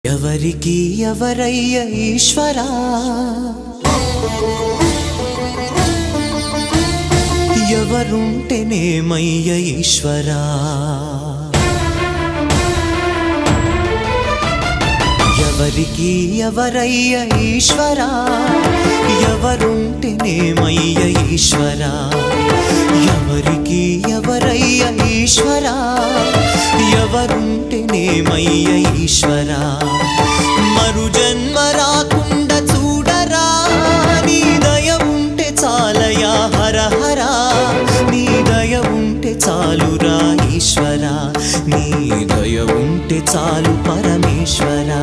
ఎవరికి ఎవరయ్య ఈశ్వరా, ఎవరుంటేనేమయ్య ఈశ్వరా, ఎవరికి ఎవరయ్య ఈశ్వరా, ఎవరుంటేనేమయ్య ఈశ్వరా, ఎవరికి ఎవరయ్య ఈశ్వరా, ఎవరుంటేనేమయ్య ఈశ్వరా. మరు జన్మ రాకుండా చూడరా, నీ దయ ఉంటే చాలయా హర హరా, నీ దయ ఉంటే చాలురా ఈశ్వరా, నీ దయ ఉంటే చాలు పరమేశ్వరా.